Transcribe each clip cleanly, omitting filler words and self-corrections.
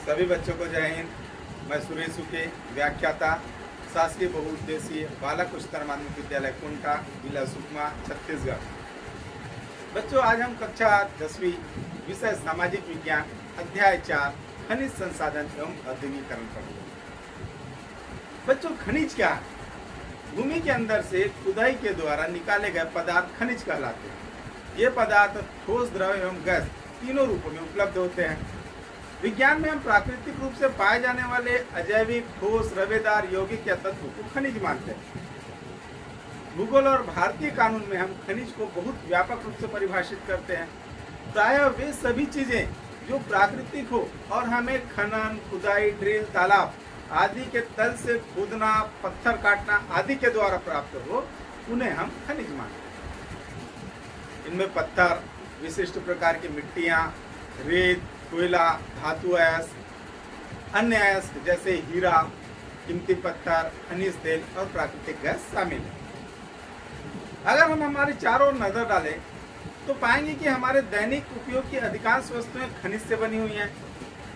सभी बच्चों को जय हिंद। मैं सुरेश उके, व्याख्याता, शासकीय बहुउद्देशीय बालक उच्चतर माध्यमिक विद्यालय कुंटा, जिला सुकमा, छत्तीसगढ़। बच्चों, आज हम कक्षा 10वीं विषय सामाजिक विज्ञान अध्याय 4 खनिज संसाधन एवं औद्योगिकरण पढ़ेंगे। बच्चों, खनिज क्या है? भूमि के अंदर से खुदाई के द्वारा निकाले गए पदार्थ खनिज कहलाते हैं। ये पदार्थ ठोस, द्रव एवं गैस तीनों रूपों में उपलब्ध होते हैं। विज्ञान में हम प्राकृतिक रूप से पाए जाने वाले अजैविक, ठोस, रवेदार, यौगिक या तत्व को खनिज मानते हैं। भूगोल और भारतीय कानून में हम खनिज को बहुत व्यापक रूप से परिभाषित करते हैं। प्रायः वे सभी चीजें जो प्राकृतिक हो और हमें खनन, खुदाई, ड्रिल, तालाब आदि के तल से खोदना, पत्थर काटना आदि के द्वारा प्राप्त हो, उन्हें हम खनिज मानते हैं। इनमें पत्थर, विशिष्ट प्रकार की मिट्टियां, रेत, कोयला, धातु अयस्क, अन्य अयस्क जैसे हीरा, कीमती पत्थर, खनिज तेल और प्राकृतिक गैस शामिल है। अगर हम हमारे चारों ओर नजर डालें तो पाएंगे कि हमारे दैनिक उपयोग की अधिकांश वस्तुएं खनिज से बनी हुई हैं।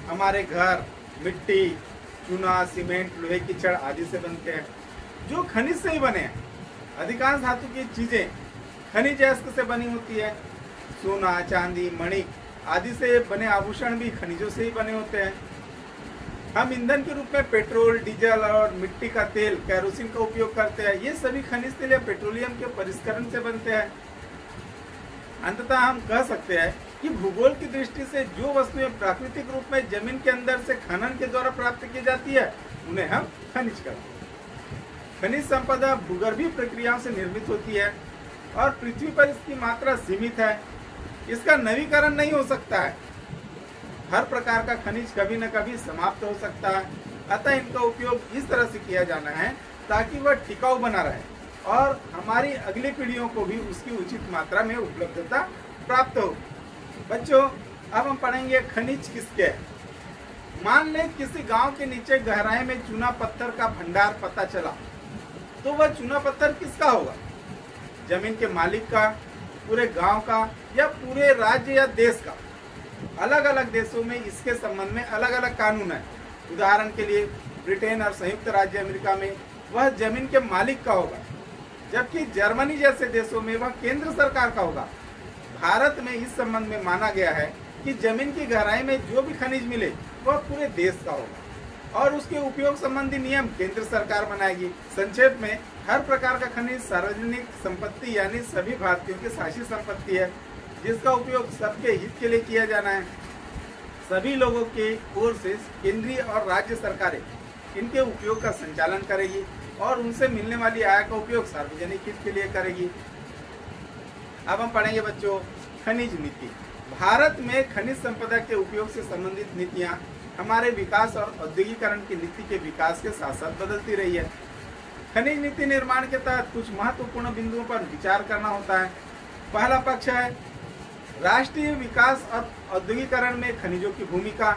हमारे घर मिट्टी, चूना, सीमेंट, लोहे की छड़ आदि से बनते हैं, जो खनिज से ही बने हैं। अधिकांश धातु की चीजें खनिज अयस्क से बनी होती है। सोना, चांदी, मणिक आदि से बने आभूषण भी खनिजों से ही बने होते हैं। हम ईंधन के रूप में पेट्रोल, डीजल और मिट्टी का तेल, केरोसिन का उपयोग करते हैं। ये सभी खनिज तेल या पेट्रोलियम के परिष्करण से बनते हैं। अंततः हम कह सकते हैं कि भूगोल की दृष्टि से जो वस्तुएं प्राकृतिक रूप में जमीन के अंदर से खनन के द्वारा प्राप्त की जाती है, उन्हें हम खनिज कहते हैं। खनिज संपदा भूगर्भीय प्रक्रियाओं से निर्मित होती है और पृथ्वी पर इसकी मात्रा सीमित है। इसका नवीकरण नहीं हो सकता है। हर प्रकार का खनिज कभी न कभी समाप्त हो सकता है। अतः इनका उपयोग इस तरह से किया जाना है ताकि वह टिकाऊ बना रहे और हमारी अगली पीढ़ियों को भी उसकी उचित मात्रा में उपलब्धता प्राप्त हो। बच्चों, अब हम पढ़ेंगे खनिज किसके हैं। मान लें किसी गांव के नीचे गहराई में चूना पत्थर का भंडार पता चला, तो वह चूना पत्थर किसका होगा? जमीन के मालिक का, पूरे गांव का या पूरे राज्य या देश का? अलग अलग देशों में इसके संबंध में अलग अलग कानून है। उदाहरण के लिए ब्रिटेन और संयुक्त राज्य अमेरिका में वह जमीन के मालिक का होगा, जबकि जर्मनी जैसे देशों में वह केंद्र सरकार का होगा। भारत में इस संबंध में माना गया है कि जमीन की गहराई में जो भी खनिज मिले वह पूरे देश का होगा और उसके उपयोग संबंधी नियम केंद्र सरकार बनाएगी। संक्षेप में, हर प्रकार का खनिज सार्वजनिक संपत्ति यानी सभी भारतीयों की शासी संपत्ति है, जिसका उपयोग सबके हित के लिए किया जाना है। सभी लोगों के ओर से केंद्रीय और राज्य सरकारें इनके उपयोग का संचालन करेगी और उनसे मिलने वाली आय का उपयोग सार्वजनिक हित के लिए करेगी। अब हम पढ़ेंगे बच्चों खनिज नीति। भारत में खनिज संपदा के उपयोग से संबंधित नीतियां हमारे विकास और औद्योगिकरण की नीति के विकास के साथ साथ बदलती रही है। खनिज नीति निर्माण के तहत कुछ महत्वपूर्ण बिंदुओं पर विचार करना होता है। पहला पक्ष है राष्ट्रीय विकास और औद्योगिकरण में खनिजों की भूमिका।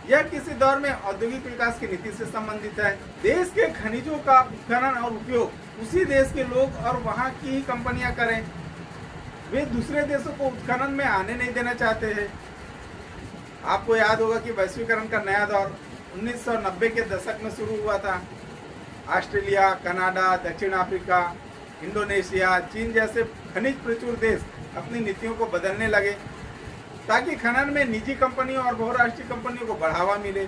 यह किसी दौर में औद्योगिक विकास की नीति से संबंधित है। देश के खनिजों का उत्खनन और उपयोग उसी देश के लोग और वहां की ही कंपनियां करें। वे दूसरे देशों को उत्खनन में आने नहीं देना चाहते हैं। आपको याद होगा कि वैश्वीकरण का नया दौर 1990 के दशक में शुरू हुआ था। ऑस्ट्रेलिया, कनाडा, दक्षिण अफ्रीका, इंडोनेशिया, चीन जैसे खनिज प्रचुर देश अपनी नीतियों को बदलने लगे ताकि खनन में निजी कंपनियों और बहुराष्ट्रीय कंपनियों को बढ़ावा मिले।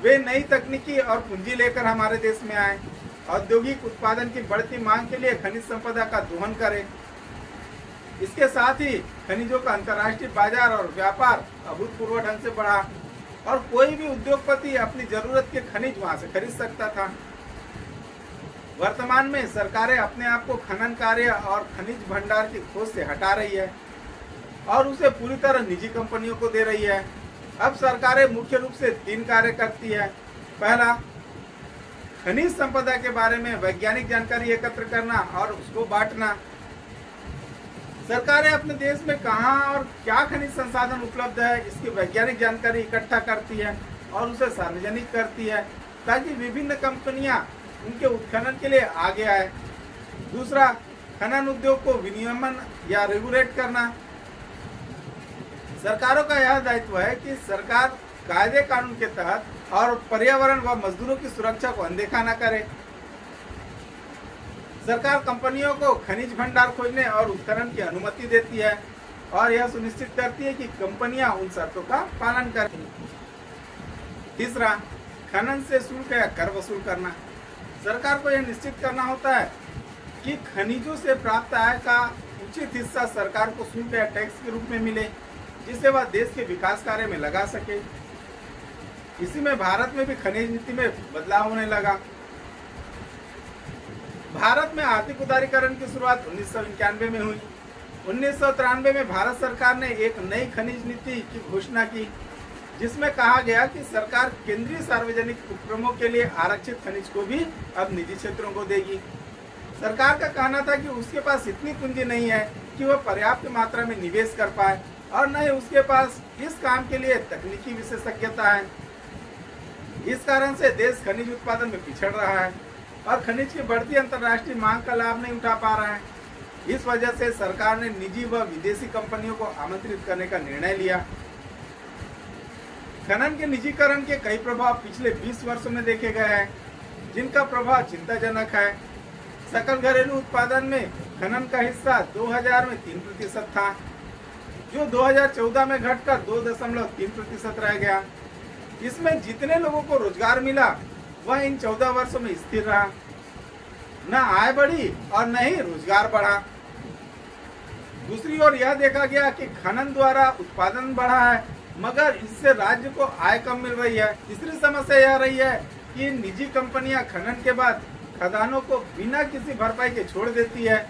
वे नई तकनीकी और पूंजी लेकर हमारे देश में आए। औद्योगिक उत्पादन की बढ़ती मांग के लिए खनिज संपदा का दोहन करें। इसके साथ ही खनिजों का अंतर्राष्ट्रीय बाजार और व्यापार अभूतपूर्व ढंग से बढ़ा और कोई भी उद्योगपति अपनी जरूरत के खनिज वहां से खरीद सकता था। वर्तमान में सरकारें अपने आप को खनन कार्य और खनिज भंडार की खोज से हटा रही है और उसे पूरी तरह निजी कंपनियों को दे रही है। अब सरकारें मुख्य रूप से 3 कार्य करती है। पहला, खनिज संपदा के बारे में वैज्ञानिक जानकारी एकत्र करना और उसको बांटना। सरकारें अपने देश में कहां और क्या खनिज संसाधन उपलब्ध है, इसकी वैज्ञानिक जानकारी इकट्ठा करती है और उसे सार्वजनिक करती है ताकि विभिन्न कंपनियां उनके उत्खनन के लिए आगे आए। दूसरा, खनन उद्योग को विनियमन या रेगुलेट करना। सरकारों का यह दायित्व है कि सरकार कायदे कानून के तहत और पर्यावरण व मजदूरों की सुरक्षा को अनदेखा न करे। सरकार कंपनियों को खनिज भंडार खोजने और उत्खनन की अनुमति देती है और यह सुनिश्चित करती है कि कंपनियां उन शर्तों का पालन करें। तीसरा, खनन से शुल्क या कर वसूल करना। सरकार को यह निश्चित करना होता है कि खनिजों से प्राप्त आय का उचित हिस्सा सरकार को शुल्क या टैक्स के रूप में मिले, जिससे वह देश के विकास कार्य में लगा सके। इसी में भारत में भी खनिज नीति में बदलाव होने लगा। भारत में आर्थिक उदारीकरण की शुरुआत 1991 में हुई। 1993 में भारत सरकार ने एक नई खनिज नीति की घोषणा की, जिसमें कहा गया कि सरकार केंद्रीय सार्वजनिक उपक्रमों के लिए आरक्षित खनिज को भी अब निजी क्षेत्रों को देगी। सरकार का कहना था कि उसके पास इतनी पूंजी नहीं है कि वह पर्याप्त मात्रा में निवेश कर पाए और न ही उसके पास इस काम के लिए तकनीकी विशेषज्ञता है। इस कारण से देश खनिज उत्पादन में पिछड़ रहा है और खनिज की बढ़ती अंतर्राष्ट्रीय मांग का लाभ नहीं उठा पा रहा है। इस वजह से सरकार ने निजी व विदेशी कंपनियों को आमंत्रित करने का निर्णय लिया। खनन के निजीकरण के कई प्रभाव पिछले 20 वर्षों में देखे गए हैं, जिनका प्रभाव चिंताजनक है। सकल घरेलू उत्पादन में खनन का हिस्सा 2000 में 3% था, जो 2014 में घटकर 2.3% रह गया। इसमें जितने लोगों को रोजगार मिला वह इन 14 वर्षों में स्थिर रहा। न आय बढ़ी और न ही रोजगार बढ़ा। दूसरी ओर यह देखा गया कि खनन द्वारा उत्पादन बढ़ा है, मगर इससे राज्य को आय कम मिल रही है। तीसरी समस्या यह रही है कि निजी कंपनियां खनन के बाद खदानों को बिना किसी भरपाई के छोड़ देती है।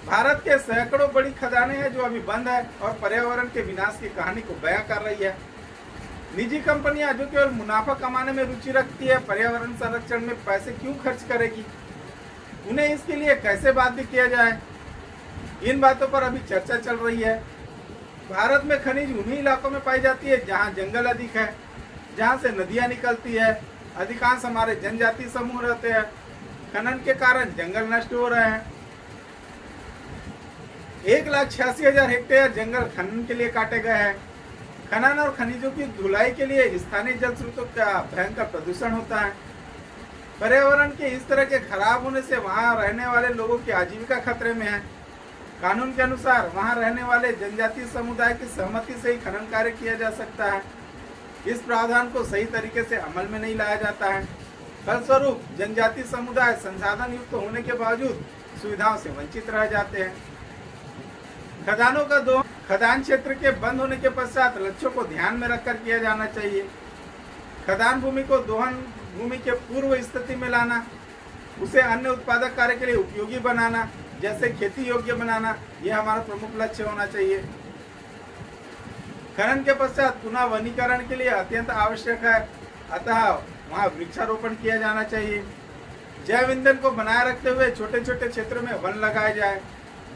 भारत के सैकड़ों बड़ी खदानें हैं जो अभी बंद है और पर्यावरण के विनाश की कहानी को बयां कर रही है। निजी कंपनियां जो केवल मुनाफा कमाने में रुचि रखती है, पर्यावरण संरक्षण में पैसे क्यों खर्च करेगी? उन्हें इसके लिए कैसे बाध्य किया जाए? इन बातों पर अभी चर्चा चल रही है। भारत में खनिज उन्हीं इलाकों में पाई जाती है जहां जंगल अधिक है, जहां से नदियां निकलती है। अधिकांश हमारे जनजाति समूह रहते हैं। खनन के कारण जंगल नष्ट हो रहे हैं। 1,86,000 हेक्टेयर जंगल खनन के लिए काटे गए हैं। खनन और खनिजों की धुलाई के लिए स्थानीय जल स्रोतों का भयंकर प्रदूषण होता है। पर्यावरण के इस तरह के खराब होने से वहां रहने वाले लोगों की आजीविका खतरे में है। कानून के अनुसार वहां रहने वाले जनजातीय समुदाय की सहमति से ही खनन कार्य किया जा सकता है। इस प्रावधान को सही तरीके से अमल में नहीं लाया जाता है। फलस्वरूप जनजातीय समुदाय संसाधन युक्त होने के बावजूद सुविधाओं से वंचित रह जाते हैं। खदानों का दोहन खदान क्षेत्र के बंद होने के पश्चात लक्ष्यों को ध्यान में रखकर किया जाना चाहिए। खदान भूमि को दोहन भूमि के पूर्व स्थिति में लाना, उसे अन्य उत्पादक कार्य के लिए उपयोगी बनाना, जैसे खेती योग्य बनाना, यह हमारा प्रमुख लक्ष्य होना चाहिए। खनन के पश्चात पुनः वनीकरण के लिए अत्यंत आवश्यक है, अतः वहाँ वृक्षारोपण किया जाना चाहिए। जैव ईंधन को बनाए रखते हुए छोटे छोटे क्षेत्रों में वन लगाए जाए,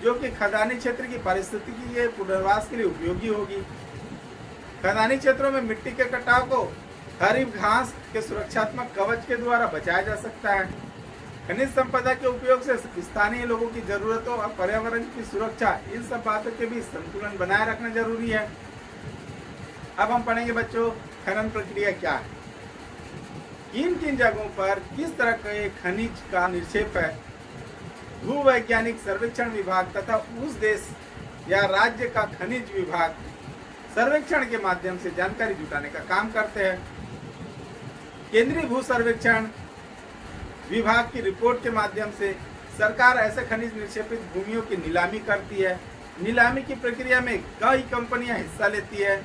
जो कि खदानी क्षेत्र की पारिस्थितिकी के पुनर्वास के लिए उपयोगी होगी। खदानी क्षेत्रों में मिट्टी के कटाव को हरी घास के सुरक्षात्मक कवच के द्वारा बचाया जा सकता है। खनिज संपदा के उपयोग से स्थानीय लोगों की जरूरतों और पर्यावरण की सुरक्षा, इन सब बातों के बीच संतुलन बनाए रखना जरूरी है। अब हम पढ़ेंगे बच्चों, खनन प्रक्रिया क्या है, किन किन जगहों पर किस तरह के खनिज का निक्षेप है। भूवैज्ञानिक सर्वेक्षण विभाग तथा उस देश या राज्य का खनिज विभाग सर्वेक्षण के माध्यम से जानकारी जुटाने का काम करते हैं। केंद्रीय भू सर्वेक्षण विभाग की रिपोर्ट के माध्यम से सरकार ऐसे खनिज निक्षेपित भूमियों की नीलामी करती है। नीलामी की प्रक्रिया में कई कंपनियां हिस्सा लेती है।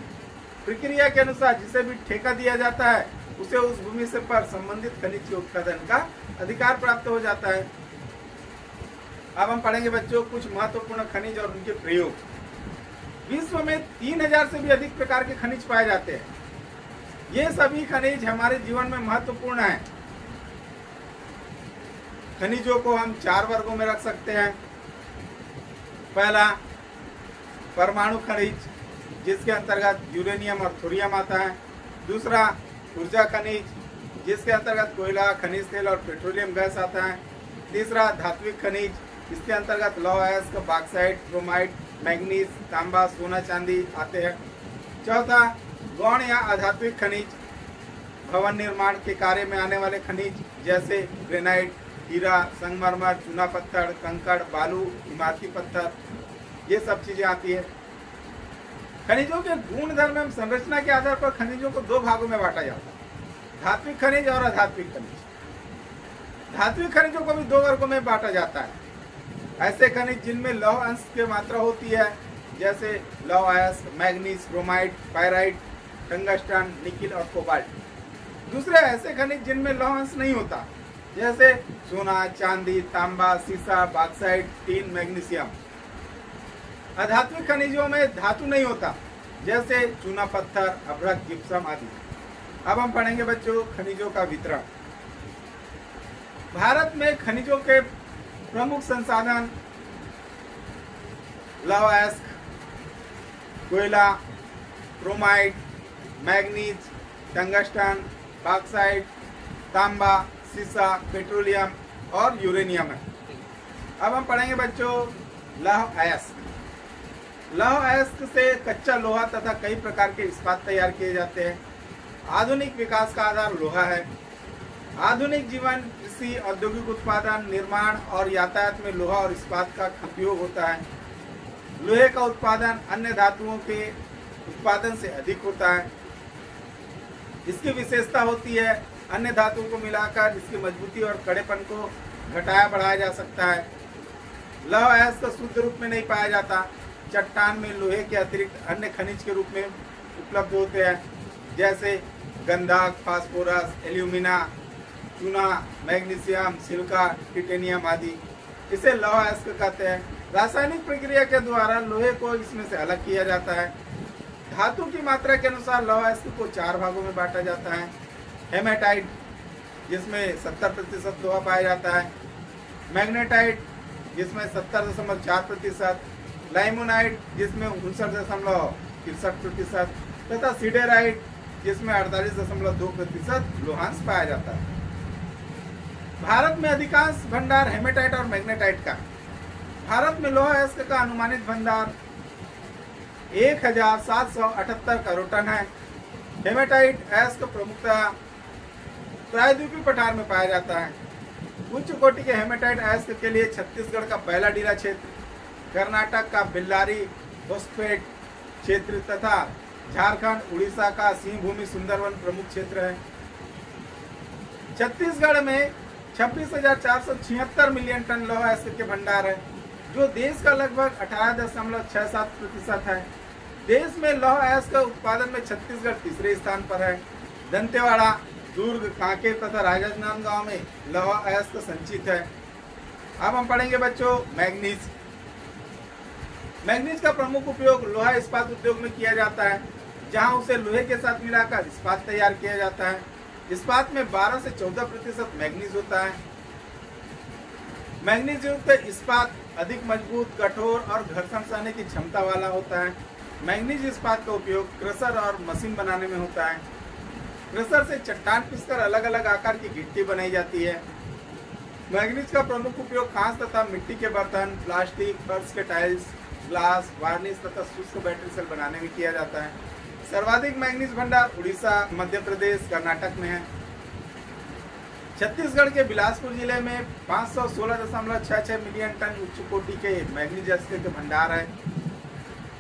प्रक्रिया के अनुसार जिसे भी ठेका दिया जाता है उसे उस भूमि से पर संबंधित खनिज के उत्पादन का अधिकार प्राप्त हो जाता है। अब हम पढ़ेंगे बच्चों कुछ महत्वपूर्ण खनिज और उनके प्रयोग। विश्व में 3000 से भी अधिक प्रकार के खनिज पाए जाते हैं। ये सभी खनिज हमारे जीवन में महत्वपूर्ण हैं। खनिजों को हम 4 वर्गों में रख सकते हैं। पहला, परमाणु खनिज, जिसके अंतर्गत यूरेनियम और थोरियम आता है। दूसरा, ऊर्जा खनिज, जिसके अंतर्गत कोयला, खनिज तेल और पेट्रोलियम गैस आता है। तीसरा, धात्विक खनिज, इसके अंतर्गत लौह अयस्क, बॉक्साइट, क्रोमाइट, मैग्नीज, तांबा, सोना, चांदी आते हैं। चौथा, गौण या अधात्विक खनिज, भवन निर्माण के कार्य में आने वाले खनिज जैसे ग्रेनाइट, हीरा, संगमरमर, चूना पत्थर, कंकड़, बालू, इमारती पत्थर, ये सब चीजें आती है। खनिजों के गुण धर्म एवं संरचना के आधार पर खनिजों को 2 भागों में बांटा जाता है, धात्विक खनिज और अधात्विक खनिज। धात्विक खनिजों को भी 2 वर्गों में बांटा जाता है। ऐसे खनिज जिनमें लौह अंश की मात्रा होती है जैसे लौह अयस्क, manganese, chromite, pyrite, tungsten, nickel और कोबाल्ट। दूसरे ऐसे खनिज जिनमें लौह अंश नहीं होता जैसे सोना, चांदी, तांबा, सीसा, बॉक्साइट, टीन, मैग्नीशियम। अधात्विक खनिजों में धातु नहीं होता जैसे चूना पत्थर, अभ्रक, जिप्सम आदि। अब हम पढ़ेंगे बच्चों खनिजों का वितरण। भारत में खनिजों के प्रमुख संसाधन लौह अयस्क, कोयला, क्रोमाइट, मैग्नीज, टंगस्टन, बॉक्साइट, तांबा, सीसा, पेट्रोलियम और यूरेनियम है। अब हम पढ़ेंगे बच्चों लौह अयस्क। लौह अयस्क से कच्चा लोहा तथा कई प्रकार के इस्पात तैयार किए जाते हैं। आधुनिक विकास का आधार लोहा है। आधुनिक जीवन, कृषि, औद्योगिक उत्पादन, निर्माण और यातायात में लोहा और इस्पात का उपयोग होता है। लोहे का उत्पादन अन्य धातुओं के उत्पादन से अधिक होता है। इसकी विशेषता होती है अन्य धातुओं को मिलाकर इसकी मजबूती और कड़ेपन को घटाया बढ़ाया जा सकता है। लौह अयस्क शुद्ध रूप में नहीं पाया जाता। चट्टान में लोहे के अतिरिक्त अन्य खनिज के रूप में उपलब्ध होते हैं जैसे गंधक, फास्फोरस, एल्यूमिना, चूना, मैग्नीशियम, सिलिका, टिटेनियम आदि। इसे लौह अयस्क कहते हैं। रासायनिक प्रक्रिया के द्वारा लोहे को इसमें से अलग किया जाता है। धातु की मात्रा के अनुसार लौह अयस्क को 4 भागों में बांटा जाता है। हेमेटाइट जिसमें 70% लोहा पाया जाता है, मैग्नेटाइट जिसमें 70.4%, लाइमोनाइट जिसमें 59.63% तथा सिडेराइट जिसमें 48.2% लोहांश पाया जाता है। भारत में अधिकांश भंडार हेमेटाइट और मैग्नेटाइट का। भारत में लौह अयस्क का अनुमानित भंडार 1778 करोड़ टन है। हेमेटाइट अयस्क प्रमुखतः प्रायद्वीपीय पठार में पाया जाता है। उच्च कोटि के हेमेटाइट अयस्क के लिए छत्तीसगढ़ का पहला डीला क्षेत्र, कर्नाटक का बेल्लारी होस्पेट क्षेत्र तथा झारखंड, उड़ीसा का सिंहभूमि सुंदरवन प्रमुख क्षेत्र है। छत्तीसगढ़ में 26,476 मिलियन टन लौह अयस्क के भंडार है, जो देश का लगभग 18.67% है। देश में लौह अयस्क उत्पादन में छत्तीसगढ़ तीसरे स्थान पर है। दंतेवाड़ा, दुर्ग, कांकेर तथा राजनांदगांव में लौह अयस्क संचित है। अब हम पढ़ेंगे बच्चों मैग्नीज। मैग्नीज का प्रमुख उपयोग लोहा इस्पात उद्योग में किया जाता है, जहां उसे लोहे के साथ मिलाकर इस्पात तैयार किया जाता है। इस्पात में 12 से 14% मैग्नीज होता है। मैग्नीज युक्त इस्पात अधिक मजबूत, कठोर और घर्षण सहने की क्षमता वाला होता है। मैग्नीज इस्पात का उपयोग क्रशर और मशीन बनाने में होता है। क्रशर से चट्टान पीसकर अलग अलग आकार की गिट्टी बनाई जाती है। मैग्नीज का प्रमुख उपयोग कांच तथा मिट्टी के बर्तन, प्लास्टिक, फर्श के टाइल्स, ग्लास, वार्निश तथा शुष्क बैटरी सेल बनाने में किया जाता है। सर्वाधिक मैग्नीज भंडार उड़ीसा, मध्य प्रदेश, कर्नाटक में है। छत्तीसगढ़ के बिलासपुर जिले में 516.66 मिलियन टन उच्च कोटि के मैग्नीज अयस्क के भंडार है।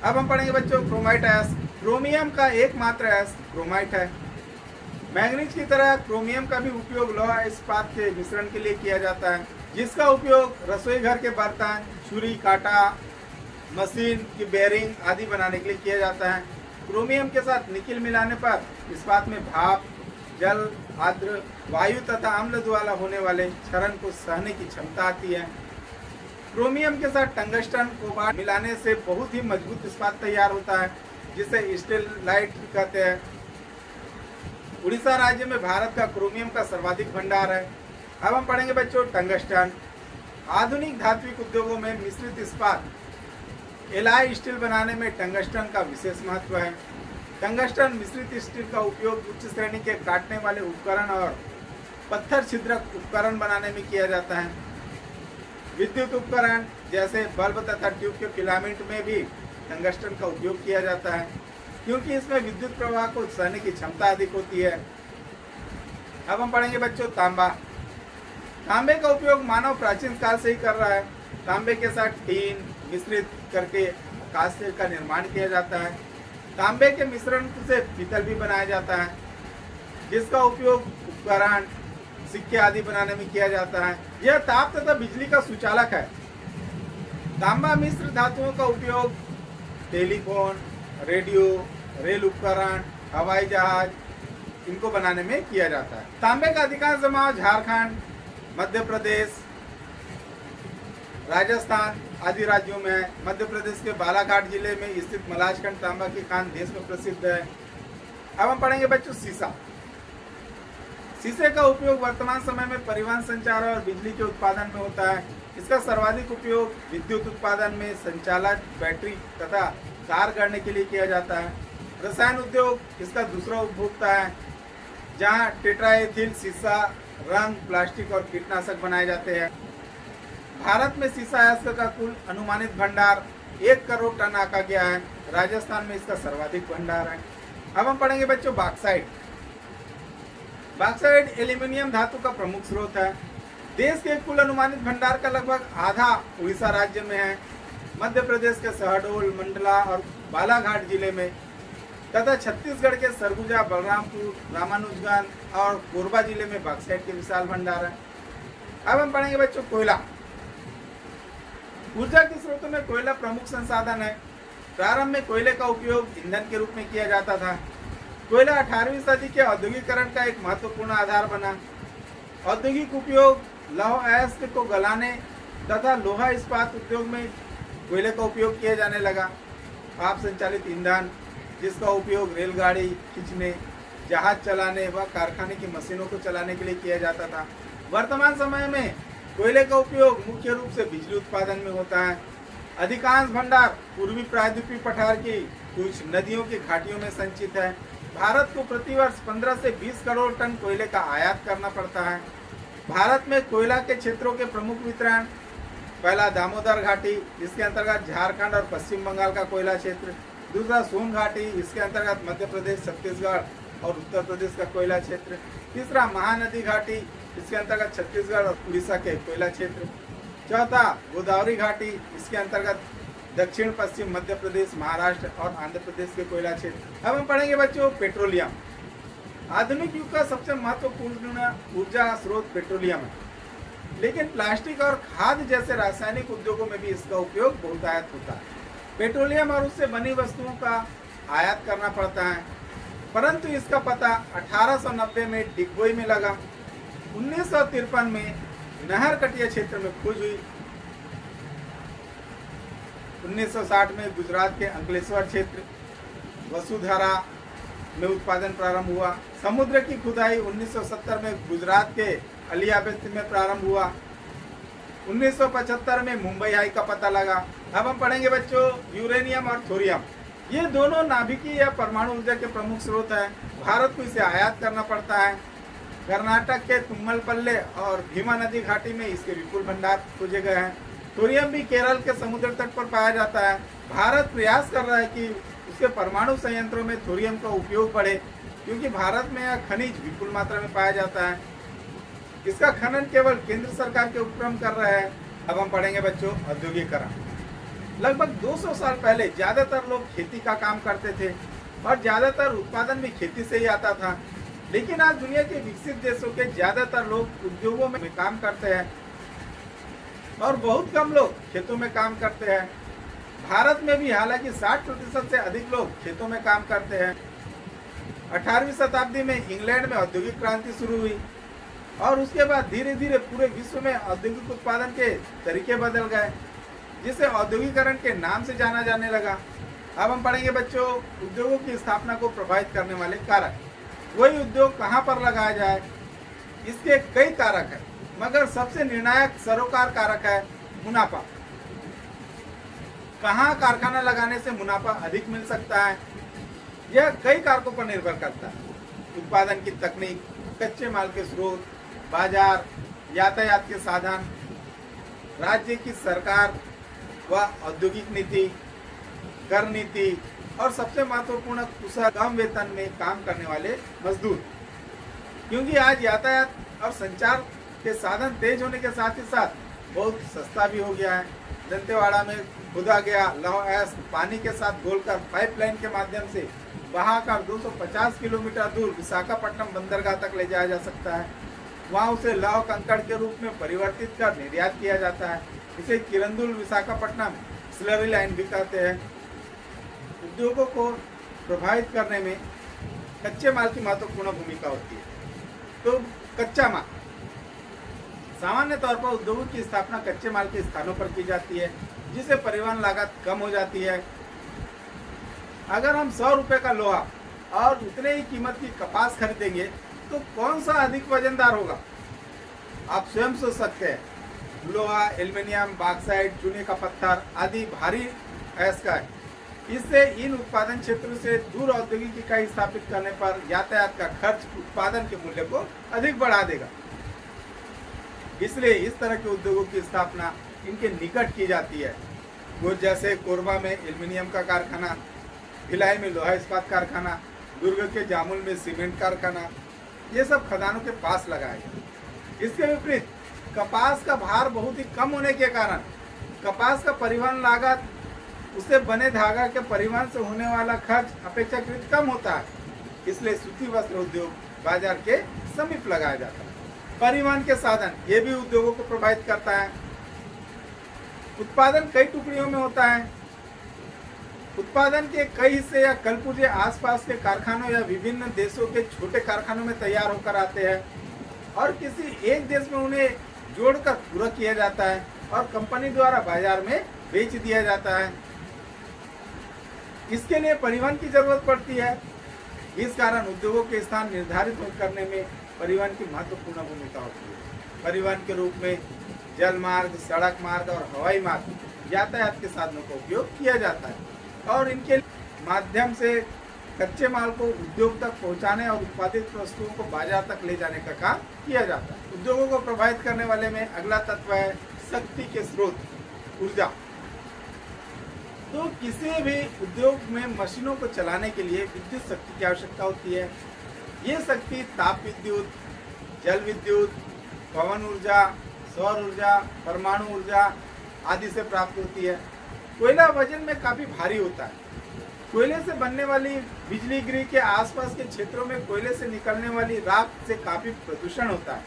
अब हम पढ़ेंगे बच्चों क्रोमाइट अयस्क। क्रोमियम का एकमात्र अयस्क क्रोमाइट है। मैग्नीज की तरह क्रोमियम का भी उपयोग लौह इस्पात के मिश्रण के लिए किया जाता है, जिसका उपयोग रसोई घर के बर्तन, छुरी, कांटा, मशीन की बेयरिंग आदि बनाने के लिए किया जाता है। क्रोमियम के साथ निकिल मिलाने पर इस्पात में भाप, जल, आर्द्र, वायु तथा अम्ल द्वारा होने वाले क्षरण को सहने की क्षमता आती है। क्रोमियम के साथ टंगस्टन, कोबाल्ट मिलाने से बहुत ही मजबूत इस्पात तैयार होता है, जिसे स्टेलाइट कहते हैं। उड़ीसा राज्य में भारत का क्रोमियम का सर्वाधिक भंडार है। अब हम पढ़ेंगे बच्चों टंगस्टन। आधुनिक धात्विक उद्योगों में मिश्रित इस्पात एलॉय स्टील बनाने में टंगस्टन का विशेष महत्व है। टंगस्टन मिश्रित स्टील का उपयोग उच्च श्रेणी के काटने वाले उपकरण और पत्थर छिद्रक उपकरण बनाने में किया जाता है। विद्युत उपकरण जैसे बल्ब तथा ट्यूब के फिलामेंट में भी टंगस्टन का उपयोग किया जाता है। क्योंकि इसमें विद्युत प्रवाह को सहने की क्षमता अधिक होती है। अब हम पढ़ेंगे बच्चों तांबा। तांबे का उपयोग मानव प्राचीन काल से ही कर रहा है। तांबे के साथ टीन मिश्रित करके कांस्य का निर्माण किया जाता है। तांबे के मिश्रण से पीतल भी बनाया जाता है, जिसका उपयोग उपकरण सिक्के आदि बनाने में किया जाता है। यह ताप तथा बिजली का सुचालक है। तांबा मिश्र धातुओं का उपयोग टेलीफोन, रेडियो, रेल उपकरण, हवाई जहाज इनको बनाने में किया जाता है। तांबे का अधिकांश जमाव झारखंड, मध्य प्रदेश, राजस्थान आदि राज्यों में है। मध्य प्रदेश के बालाघाट जिले में स्थित मलाजखंड तांबा की खान देश में प्रसिद्ध है। अब हम पढ़ेंगे बच्चों सीसा। शीशे का उपयोग वर्तमान समय में परिवहन, संचार और बिजली के उत्पादन में होता है। इसका सर्वाधिक उपयोग विद्युत उत्पादन में संचालक बैटरी तथा कार गढ़ने के लिए किया जाता है। रसायन उद्योग इसका दूसरा उपभोक्ता है, जहां टेट्राएथिल शीशा, रंग, प्लास्टिक और कीटनाशक बनाए जाते हैं। भारत में शीशा अयस्क का कुल अनुमानित भंडार 1 करोड़ टन आका गया है। राजस्थान में इसका सर्वाधिक भंडार है। अब हम पढ़ेंगे बच्चों बॉक्साइट। बॉक्साइट एल्यूमिनियम धातु का प्रमुख स्रोत है। देश के कुल अनुमानित भंडार का लगभग आधा उड़ीसा राज्य में है। मध्य प्रदेश के शहडोल, मंडला और बालाघाट जिले में तथा छत्तीसगढ़ के सरगुजा, बलरामपुर, रामानुजगंज और कोरबा जिले में बॉक्साइट के विशाल भंडार है। अब हम पढ़ेंगे बच्चों कोयला। ऊर्जा के स्रोतों में कोयला प्रमुख संसाधन है। प्रारंभ में कोयले का उपयोग ईंधन के रूप में किया जाता था। कोयला 18वीं सदी के औद्योगिकरण का एक महत्वपूर्ण आधार बना। औद्योगिक उपयोग लौह अयस्क को गलाने तथा लोहा इस्पात उद्योग में कोयले का उपयोग किया जाने लगा। भाप संचालित ईंधन, जिसका उपयोग रेलगाड़ी खींचने, जहाज चलाने व कारखाने की मशीनों को चलाने के लिए किया जाता था। वर्तमान समय में कोयले का उपयोग मुख्य रूप से बिजली उत्पादन में होता है। अधिकांश भंडार पूर्वी प्रायद्वीपीय पठार की कुछ नदियों की घाटियों में संचित है। भारत को प्रतिवर्ष 15 से 20 करोड़ टन कोयले का आयात करना पड़ता है। भारत में कोयला के क्षेत्रों के प्रमुख वितरण: पहला दामोदर घाटी, इसके अंतर्गत झारखंड और पश्चिम बंगाल का कोयला क्षेत्र। दूसरा सोन घाटी, इसके अंतर्गत मध्य प्रदेश, छत्तीसगढ़ और उत्तर प्रदेश का कोयला क्षेत्र। तीसरा महानदी घाटी, इसके अंतर्गत छत्तीसगढ़ और उड़ीसा के कोयला क्षेत्र। चौथा गोदावरी घाटी, इसके अंतर्गत दक्षिण पश्चिम मध्य प्रदेश, महाराष्ट्र और आंध्र प्रदेश के कोयला क्षेत्र। अब हम पढ़ेंगे बच्चों पेट्रोलियम। आधुनिक युग का सबसे महत्वपूर्ण ऊर्जा स्रोत पेट्रोलियम है, लेकिन प्लास्टिक और खाद्य जैसे रासायनिक उद्योगों में भी इसका उपयोग बहुतायत होता है। पेट्रोलियम और उससे बनी वस्तुओं का आयात करना पड़ता है, परंतु इसका पता 1890 में डिगबोई में लगा। 1953 में नहर कटिया क्षेत्र में खोज हुई। 1960 में गुजरात के अंकलेश्वर क्षेत्र वसुधारा में उत्पादन प्रारंभ हुआ। समुद्र की खुदाई 1970 में गुजरात के अलियाबेद में प्रारंभ हुआ। 1975 में मुंबई हाई का पता लगा। अब हम पढ़ेंगे बच्चों यूरेनियम और थोरियम। ये दोनों नाभिकीय या परमाणु ऊर्जा के प्रमुख स्रोत हैं। भारत को इसे आयात करना पड़ता है। कर्नाटक के तुम्मलपल्ले और भीमा नदी घाटी में इसके विपुल भंडार खोजे गए हैं। थोरियम भी केरल के समुद्र तट पर पाया जाता है। भारत प्रयास कर रहा है कि उसके परमाणु संयंत्रों में थोरियम का उपयोग बढ़े, क्योंकि भारत में यह खनिज विपुल मात्रा में पाया जाता है। इसका खनन केवल केंद्र सरकार के उपक्रम कर रहे हैं। अब हम पढ़ेंगे बच्चों औद्योगिकरण। लगभग 200 साल पहले ज्यादातर लोग खेती का काम करते थे और ज्यादातर उत्पादन भी खेती से ही आता था, लेकिन आज दुनिया के विकसित देशों के ज्यादातर लोग उद्योगों में काम करते हैं और बहुत कम लोग खेतों में काम करते हैं। भारत में भी हालांकि 60% से अधिक लोग खेतों में काम करते हैं। 18वीं शताब्दी में इंग्लैंड में औद्योगिक क्रांति शुरू हुई और उसके बाद धीरे धीरे पूरे विश्व में औद्योगिक उत्पादन के तरीके बदल गए, जिसे औद्योगिकरण के नाम से जाना जाने लगा। अब हम पढ़ेंगे बच्चों उद्योगों की स्थापना को प्रभावित करने वाले कारक। वही उद्योग कहाँ पर लगाया जाए, इसके कई कारक हैं, मगर सबसे निर्णायक सरोकार कारक है मुनाफा। कहाँ कारखाना लगाने से मुनाफा अधिक मिल सकता है, यह कई कारकों पर निर्भर करता है। उत्पादन की तकनीक, कच्चे माल के स्रोत, बाजार, यातायात के साधन, राज्य की सरकार व औद्योगिक नीति, कर नीति और सबसे महत्वपूर्ण कुशल कम वेतन में काम करने वाले मजदूर। क्योंकि आज यातायात और संचार के साधन तेज होने के साथ ही साथ बहुत सस्ता भी हो गया है। दंतेवाड़ा में खुदा गया लौह अयस्क पानी के साथ घोलकर पाइपलाइन के माध्यम से बहाकर 250 किलोमीटर दूर विशाखापट्टनम बंदरगाह तक ले जाया जा सकता है। वहाँ उसे लौह कंकड़ के रूप में परिवर्तित कर निर्यात किया जाता है। इसे किरंदुल विशाखापट्टनम स्लरी लाइन भी कहते हैं। उद्योगों को प्रभावित करने में कच्चे माल की महत्वपूर्ण भूमिका होती है। तो कच्चा माल सामान्य तौर पर उद्योगों की स्थापना कच्चे माल के स्थानों पर की जाती है, जिससे परिवहन लागत कम हो जाती है। अगर हम 100 रुपए का लोहा और उतने ही कीमत की कपास खरीदेंगे तो कौन सा अधिक वजनदार होगा? आप स्वयं सोच सकते हैं। लोहा, एल्युमिनियम, बॉक्साइट, चूने का पत्थर आदि भारी अयस्क है। इससे इन उत्पादन क्षेत्रों से दूर औद्योगिक इकाई स्थापित करने पर यातायात का खर्च उत्पादन के मूल्य को अधिक बढ़ा देगा। इसलिए इस तरह के उद्योगों की स्थापना इनके निकट की जाती है। कुछ जैसे कोरबा में एल्युमिनियम का कारखाना, भिलाई में लोहा इस्पात कारखाना, दुर्ग के जामुल में सीमेंट कारखाना, ये सब खदानों के पास लगाए गए। इसके विपरीत कपास का भार बहुत ही कम होने के कारण कपास का परिवहन लागत, उससे बने धागा के परिवहन से होने वाला खर्च अपेक्षाकृत कम होता है। इसलिए सूती वस्त्र उद्योग बाजार के समीप लगाया जाता है। परिवहन के साधन ये भी उद्योगों को प्रभावित करता है। उत्पादन कई टुकड़ियों में होता है। उत्पादन के कई हिस्से या कलपुर्जे आसपास के कारखानों या विभिन्न देशों के छोटे कारखानों में तैयार होकर आते हैं और किसी एक देश में उन्हें जोड़कर पूरा किया जाता है और कंपनी द्वारा बाजार में बेच दिया जाता है। इसके लिए परिवहन की जरूरत पड़ती है। इस कारण उद्योगों के स्थान निर्धारित करने में परिवहन की महत्वपूर्ण भूमिका होती है। परिवहन के रूप में जल मार्ग, सड़क मार्ग और हवाई मार्ग यातायात के साधनों का उपयोग किया जाता है और इनके माध्यम से कच्चे माल को उद्योग तक पहुंचाने और उत्पादित वस्तुओं को बाजार तक ले जाने का काम किया जाता है। उद्योगों को प्रभावित करने वाले में अगला तत्व है शक्ति के स्रोत, ऊर्जा। तो किसी भी उद्योग में मशीनों को चलाने के लिए विद्युत शक्ति की आवश्यकता होती है। ये शक्ति ताप विद्युत, जल विद्युत, पवन ऊर्जा, सौर ऊर्जा, परमाणु ऊर्जा आदि से प्राप्त होती है। कोयला वजन में काफी भारी होता है। कोयले से बनने वाली बिजली गृह के आसपास के क्षेत्रों में कोयले से निकलने वाली राख से काफी प्रदूषण होता है।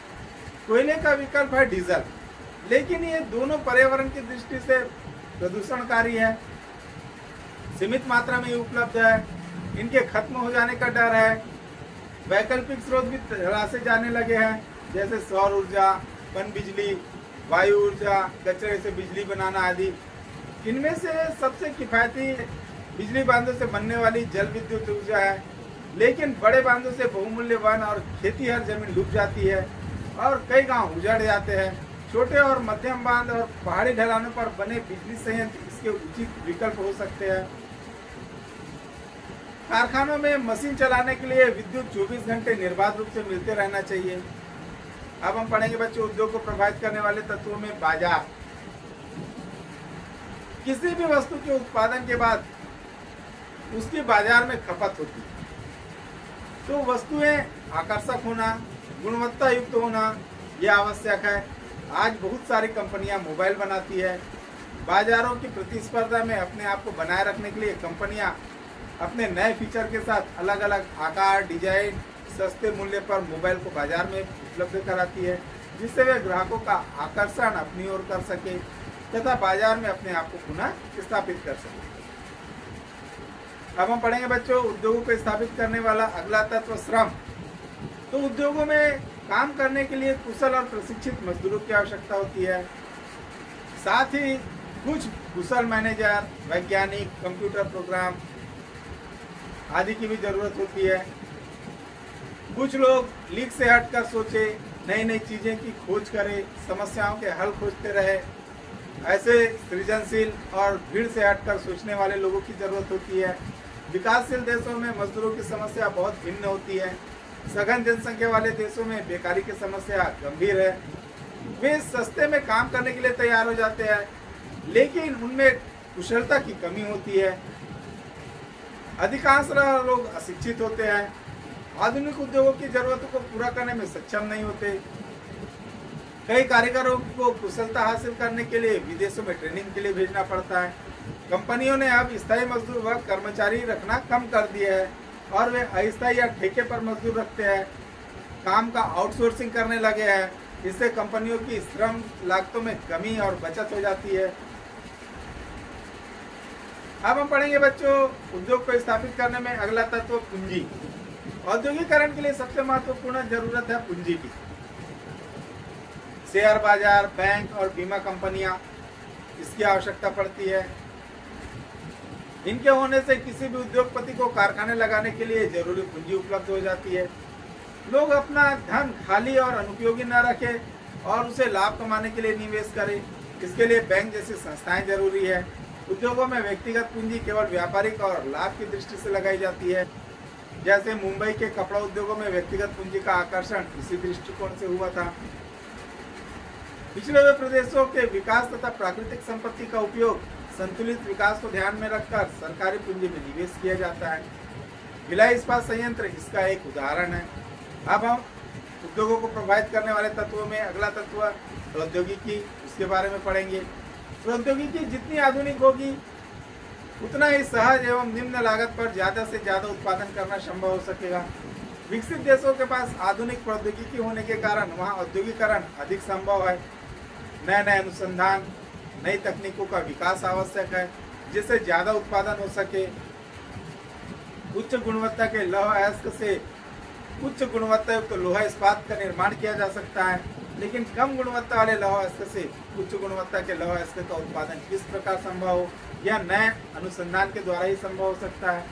कोयले का विकल्प है डीजल, लेकिन ये दोनों पर्यावरण की दृष्टि से प्रदूषणकारी है। सीमित मात्रा में उपलब्ध है, इनके खत्म हो जाने का डर है। वैकल्पिक स्रोत भी तलाशे जाने लगे हैं, जैसे सौर ऊर्जा, पन बिजली, वायु ऊर्जा, कचरे से बिजली बनाना आदि। इनमें से सबसे किफायती बिजली बांधों से बनने वाली जल विद्युत ऊर्जा है, लेकिन बड़े बांधों से बहुमूल्य वन और खेती हर जमीन डूब जाती है और कई गांव उजड़ जाते हैं। छोटे और मध्यम बांध और पहाड़ी ढलानों पर बने बिजली संयंत्र इसके उचित विकल्प हो सकते हैं। कारखानों में मशीन चलाने के लिए विद्युत 24 घंटे निर्बाध रूप से मिलते रहना चाहिए। अब हम पढ़ेंगे बच्चों उद्योग को प्रभावित करने वाले तत्वों में बाजार। किसी भी वस्तु के उत्पादन के बाद उसकी बाजार में खपत होती है, तो वस्तुएं आकर्षक होना, गुणवत्ता युक्त होना यह आवश्यक है। आज बहुत सारी कंपनियां मोबाइल बनाती है। बाजारों की प्रतिस्पर्धा में अपने आप को बनाए रखने के लिए कंपनियां अपने नए फीचर के साथ अलग अलग आकार, डिजाइन, सस्ते मूल्य पर मोबाइल को बाजार में उपलब्ध कराती है, जिससे वे ग्राहकों का आकर्षण अपनी ओर कर सके तथा बाजार में अपने आप को पुनः स्थापित कर सके। अब हम पढ़ेंगे बच्चों उद्योगों को स्थापित करने वाला अगला तत्व श्रम। तो उद्योगों में काम करने के लिए कुशल और प्रशिक्षित मजदूरों की आवश्यकता होती है। साथ ही कुछ कुशल मैनेजर, वैज्ञानिक, कंप्यूटर प्रोग्राम आदि की भी जरूरत होती है। कुछ लोग लीक से हटकर सोचे, नई नई चीजें की खोज करें, समस्याओं के हल खोजते रहे। ऐसे सृजनशील और भीड़ से हटकर सोचने वाले लोगों की जरूरत होती है। विकासशील देशों में मजदूरों की समस्या बहुत भिन्न होती है। सघन जनसंख्या वाले देशों में बेकारी की समस्या गंभीर है। वे सस्ते में काम करने के लिए तैयार हो जाते हैं, लेकिन उनमें कुशलता की कमी होती है। अधिकांश लोग अशिक्षित होते हैं, आधुनिक उद्योगों की जरूरतों को पूरा करने में सक्षम नहीं होते। कई कारीगरों को कुशलता हासिल करने के लिए विदेशों में ट्रेनिंग के लिए भेजना पड़ता है। कंपनियों ने अब स्थायी मजदूर व कर्मचारी रखना कम कर दिया है और वे अस्थायी या ठेके पर मजदूर रखते हैं, काम का आउटसोर्सिंग करने लगे हैं। इससे कंपनियों की श्रम लागतों में कमी और बचत हो जाती है। अब हम पढ़ेंगे बच्चों, उद्योग को स्थापित करने में अगला तत्व पूंजी। औद्योगिकरण के लिए सबसे महत्वपूर्ण जरूरत है पूंजी की। शेयर बाजार, बैंक और बीमा कंपनियां, इसकी आवश्यकता पड़ती है। इनके होने से किसी भी उद्योगपति को कारखाने लगाने के लिए जरूरी पूंजी उपलब्ध हो जाती है। लोग अपना धन खाली और अनुपयोगी न रखें और उसे लाभ कमाने के लिए निवेश करें। इसके लिए बैंक जैसी संस्थाएं जरूरी है। उद्योगों में व्यक्तिगत पूंजी केवल व्यापारिक और लाभ की दृष्टि से लगाई जाती है। जैसे मुंबई के कपड़ा उद्योगों में व्यक्तिगत पूंजी का आकर्षण इसी दृष्टिकोण से हुआ था। पिछड़े हुए प्रदेशों के विकास तथा प्राकृतिक संपत्ति का उपयोग संतुलित विकास को ध्यान में रखकर सरकारी पूंजी में निवेश किया जाता है। भिलाई इस्पात संयंत्र इसका एक उदाहरण है। अब हम उद्योगों को प्रभावित करने वाले तत्वों में अगला तत्व प्रौद्योगिकी, उसके बारे में पढ़ेंगे। प्रौद्योगिकी जितनी आधुनिक होगी उतना ही सहज एवं निम्न लागत पर ज्यादा से ज्यादा उत्पादन करना संभव हो सकेगा। विकसित देशों के पास आधुनिक प्रौद्योगिकी होने के कारण वहाँ औद्योगिकरण अधिक संभव है। नए नए अनुसंधान, नई तकनीकों का विकास आवश्यक है जिससे ज्यादा उत्पादन हो सके। उच्च गुणवत्ता के लौह अयस्क से उच्च गुणवत्ता युक्त लोहा इस्पात का निर्माण किया जा सकता है, लेकिन कम गुणवत्ता वाले लौह अयस्क से उच्च गुणवत्ता के लौह अयस्क का उत्पादन किस प्रकार संभव हो, यह नए अनुसंधान के द्वारा ही संभव हो सकता है।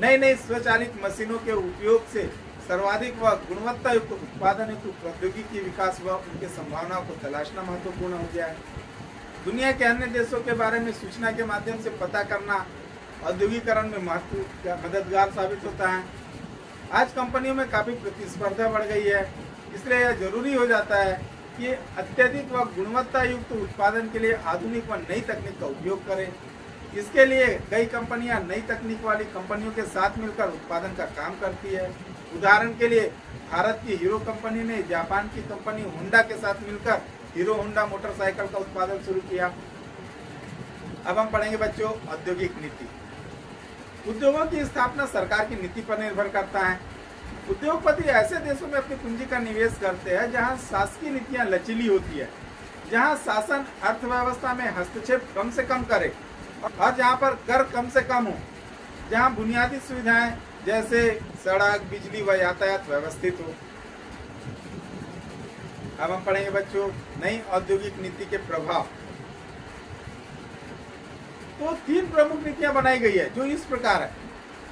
नई नई स्वचालित मशीनों के उपयोग से सर्वाधिक व गुणवत्ता युक्त उत्पादन हेतु प्रौद्योगिकी विकास व उनके संभावनाओं को तलाशना महत्वपूर्ण हो गया है। दुनिया के अन्य देशों के बारे में सूचना के माध्यम से पता करना औद्योगिकरण में मददगार साबित होता है। आज कंपनियों में काफी प्रतिस्पर्धा बढ़ गई है, इसलिए यह जरूरी हो जाता है कि अत्यधिक व गुणवत्ता युक्त उत्पादन के लिए आधुनिक व नई तकनीक का उपयोग करें। इसके लिए कई कंपनियां नई तकनीक वाली कंपनियों के साथ मिलकर उत्पादन का काम करती है। उदाहरण के लिए भारत की हीरो कंपनी ने जापान की कंपनी होंडा के साथ मिलकर हीरो होंडा मोटरसाइकिल का उत्पादन शुरू किया। अब हम पढ़ेंगे बच्चों औद्योगिक नीति। उद्योगों की स्थापना सरकार की नीति पर निर्भर करता है। उद्योगपति ऐसे देशों में अपनी पूंजी का निवेश करते हैं जहां शासकीय नीतियां लचीली होती है, जहां शासन अर्थव्यवस्था में हस्तक्षेप कम से कम करे और जहां पर कर कम से कम हो, जहां बुनियादी सुविधाएं जैसे सड़क, बिजली व यातायात व्यवस्थित हो। अब हम पढ़ेंगे बच्चों नई औद्योगिक नीति के प्रभाव। तो 3 प्रमुख नीतियां बनाई गई है जो इस प्रकार है।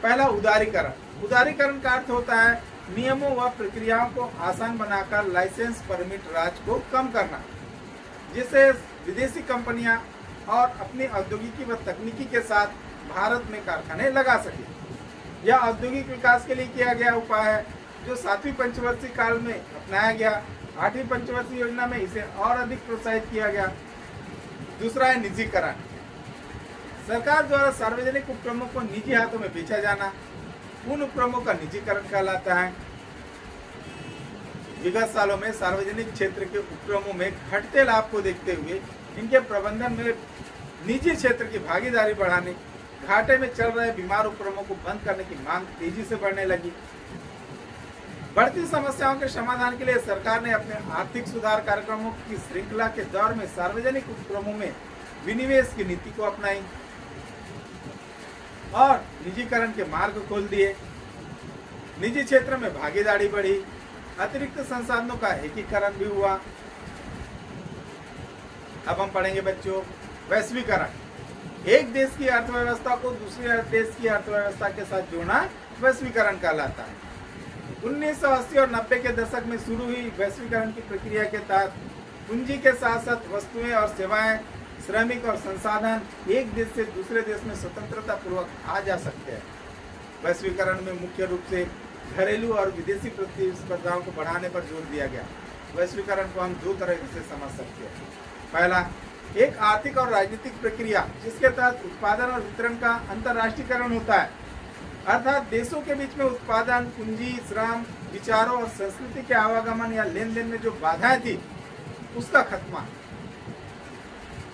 पहला, उदारीकरण। उदारीकरण का अर्थ होता है नियमों व प्रक्रियाओं को आसान बनाकर लाइसेंस परमिट राज को कम करना, जिससे विदेशी कंपनियां और अपनी औद्योगिकी व तकनीकी के साथ भारत में कारखाने लगा सके। यह औद्योगिक विकास के लिए किया गया उपाय है जो 7वीं पंचवर्षीय काल में अपनाया गया। 8वीं पंचवर्षीय योजना में इसे और अधिक प्रोत्साहित किया गया। दूसरा है निजीकरण। सरकार द्वारा सार्वजनिक उपक्रमों को निजी हाथों में बेचा जाना उन उपक्रमों का निजीकरण कहलाता है। विगत सालों में सार्वजनिक क्षेत्र के उपक्रमों में घटते लाभ को देखते हुए इनके प्रबंधन में निजी क्षेत्र की भागीदारी बढ़ाने, घाटे में चल रहे बीमार उपक्रमों को बंद करने की मांग तेजी से बढ़ने लगी। बढ़ती समस्याओं के समाधान के लिए सरकार ने अपने आर्थिक सुधार कार्यक्रमों की श्रृंखला के दौर में सार्वजनिक उपक्रमों में विनिवेश की नीति को अपनाई और निजीकरण के मार्ग खोल दिए। निजी क्षेत्र में भागीदारी बढ़ी, अतिरिक्त संसाधनों का एकीकरण भी हुआ। अब हम पढ़ेंगे बच्चों वैश्वीकरण। एक देश की अर्थव्यवस्था को दूसरे देश की अर्थव्यवस्था के साथ जोड़ना वैश्वीकरण कहलाता है। 1980 और 90 के दशक में शुरू हुई वैश्वीकरण की प्रक्रिया के तहत पूंजी के साथ साथ वस्तुएं और सेवाएं, श्रमिक और संसाधन एक देश से दूसरे देश में स्वतंत्रता पूर्वक आ जा सकते हैं। वैश्वीकरण में मुख्य रूप से घरेलू और विदेशी प्रतिस्पर्धाओं को बढ़ाने पर जोर दिया गया। वैश्वीकरण को हम 2 तरह से समझ सकते हैं। पहला, एक आर्थिक और राजनीतिक प्रक्रिया जिसके तहत उत्पादन और वितरण का अंतर्राष्ट्रीयकरण होता है। अर्थात देशों के बीच में उत्पादन, पूंजी, श्रम, विचारों और संस्कृति के आवागमन या लेन देन में जो बाधाएं थी उसका खत्मा,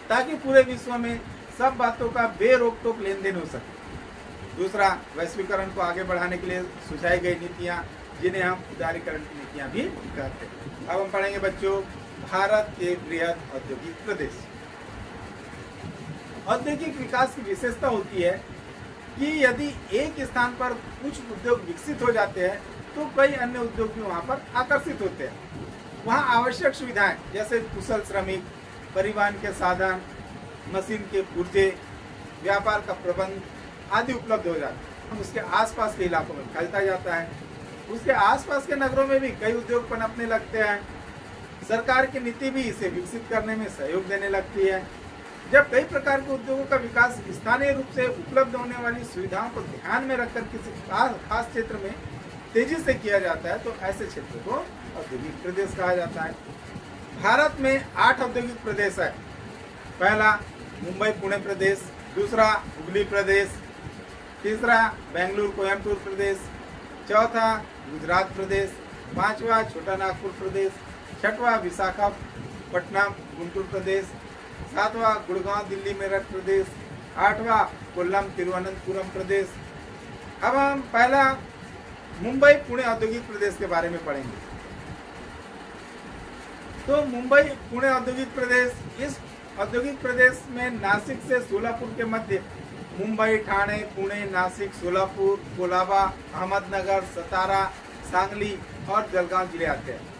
ताकि पूरे विश्व में सब बातों का बेरोक टोक लेन देन हो सके। दूसरा, वैश्वीकरण को आगे बढ़ाने के लिए सुझाई गई नीतियां, जिन्हें हम उदारीकरण की नीतियां भी कहते हैं। अब हम पढ़ेंगे बच्चों भारत के बृहद औद्योगिक प्रदेश। औद्योगिक विकास की विशेषता होती है कि यदि एक स्थान पर कुछ उद्योग विकसित हो जाते हैं तो कई अन्य उद्योग भी वहां पर आकर्षित होते हैं। वहां आवश्यक सुविधाएं जैसे कुशल श्रमिक, परिवहन के साधन, मशीन के पुर्जे, व्यापार का प्रबंध आदि उपलब्ध हो जाते हैं। उसके आसपास के इलाकों में फैलता जाता है। उसके आसपास के नगरों में भी कई उद्योग पनपने लगते हैं। सरकार की नीति भी इसे विकसित करने में सहयोग देने लगती है। जब कई प्रकार के उद्योगों का विकास स्थानीय रूप से उपलब्ध होने वाली सुविधाओं को ध्यान में रखकर किसी खास क्षेत्र में तेजी से किया जाता है तो ऐसे क्षेत्र को औद्योगिक प्रदेश कहा जाता है। भारत में 8 औद्योगिक प्रदेश है। पहला मुंबई पुणे प्रदेश, दूसरा हुगली प्रदेश, तीसरा बेंगलुरु कोयम्बटूर प्रदेश, चौथा गुजरात प्रदेश, पांचवा छोटा नागपुर प्रदेश, छठवां विशाखापट्टनम गुंटूर प्रदेश, सातवां गुड़गांव दिल्ली मेरठ प्रदेश, आठवां कोल्लम तिरुवनंतपुरम प्रदेश। अब हम पहला मुंबई पुणे औद्योगिक प्रदेश के बारे में पढ़ेंगे। तो मुंबई पुणे औद्योगिक प्रदेश, इस औद्योगिक प्रदेश में नासिक से सोलापुर के मध्य मुंबई, ठाणे, पुणे, नासिक, सोलापुर, कोलाबा, अहमदनगर, सतारा, सांगली और जलगांव जिले आते हैं।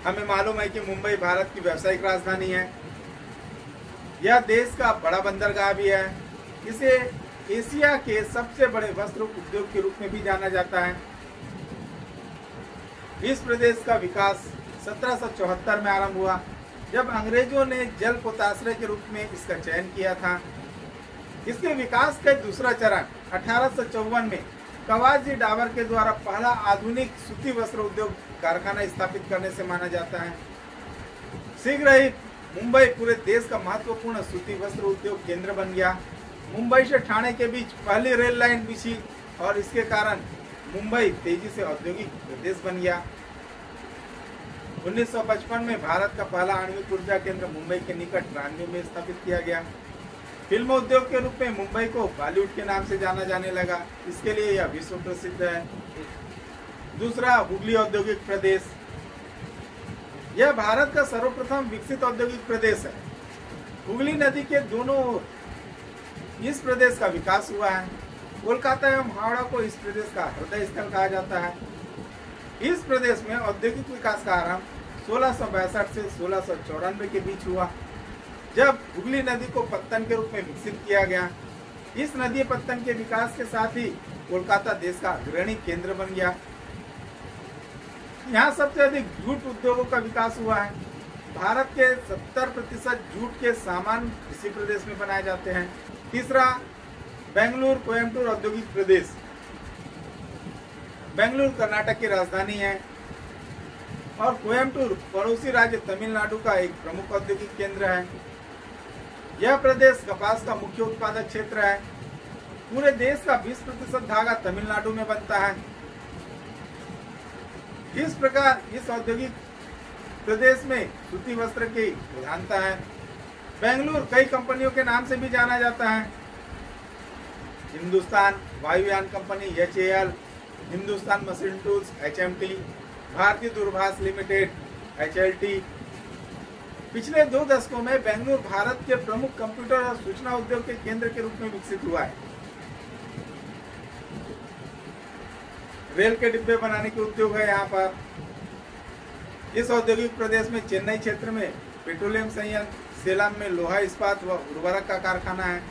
हमें मालूम है कि मुंबई भारत की व्यावसायिक राजधानी है। यह देश का बड़ा बंदरगाह भी है। इसे एशिया के सबसे बड़े वस्त्र उद्योग के रूप में भी जाना जाता है। इस प्रदेश का विकास 1774 में आरंभ हुआ, जब अंग्रेजों ने जल पोताश्रय के रूप में इसका चयन किया था। इसके विकास का दूसरा चरण 1854 में कवाजी डाबर के द्वारा पहला आधुनिक सूती वस्त्र उद्योग कारखाना स्थापित करने से माना जाता है। शीघ्र ही मुंबई पूरे देश का महत्वपूर्ण सूती वस्त्र उद्योग केंद्र बन गया। मुंबई से ठाणे के बीच पहली रेल लाइन बिछी और इसके कारण मुंबई तेजी से औद्योगिक प्रदेश बन गया। 1955 में भारत का पहला आणविक ऊर्जा केंद्र मुंबई के निकट रांची में स्थापित किया गया। फिल्म उद्योग के रूप में मुंबई को बॉलीवुड के नाम से जाना जाने लगा। इसके लिए यह विश्व प्रसिद्ध है। दूसरा, हुगली औद्योगिक प्रदेश। यह भारत का सर्वप्रथम विकसित औद्योगिक प्रदेश है। हुगली नदी के दोनों ओर इस प्रदेश का विकास हुआ है। कोलकाता एवं हावड़ा को इस प्रदेश का हृदय स्थल कहा जाता है। इस प्रदेश में औद्योगिक विकास का आरंभ 1662 से 1694 के बीच हुआ, जब हुगली नदी को पत्तन के रूप में विकसित किया गया। इस नदी पत्तन के विकास के साथ ही कोलकाता देश का अग्रणी केंद्र बन गया। यहाँ सबसे अधिक जूट उद्योगों का विकास हुआ है। भारत के 70% जूट के सामान इसी प्रदेश में बनाए जाते हैं। तीसरा, बेंगलुरु कोयम्बटूर औद्योगिक प्रदेश। बेंगलुरु कर्नाटक की राजधानी है और कोयम्बटूर पड़ोसी राज्य तमिलनाडु का एक प्रमुख औद्योगिक केंद्र है। यह प्रदेश कपास का मुख्य उत्पादक क्षेत्र है। पूरे देश का 20% धागा तमिलनाडु में बनता है। इस प्रकार इस औद्योगिक प्रदेश में सूती वस्त्र की प्रधानता है। बेंगलुरु कई कंपनियों के नाम से भी जाना जाता है। हिंदुस्तान वायुयान company HAL, Hindustan machine tools HMT, भारतीय दूरभाष लिमिटेड HLT। पिछले 2 दशकों में बेंगलुरु भारत के प्रमुख कंप्यूटर और सूचना उद्योग के केंद्र के रूप में विकसित हुआ है। रेल के डिब्बे बनाने के उद्योग है यहाँ पर। इस औद्योगिक प्रदेश में चेन्नई क्षेत्र में पेट्रोलियम संयंत्र, सेलम में लोहा इस्पात व उर्वरक का कारखाना है।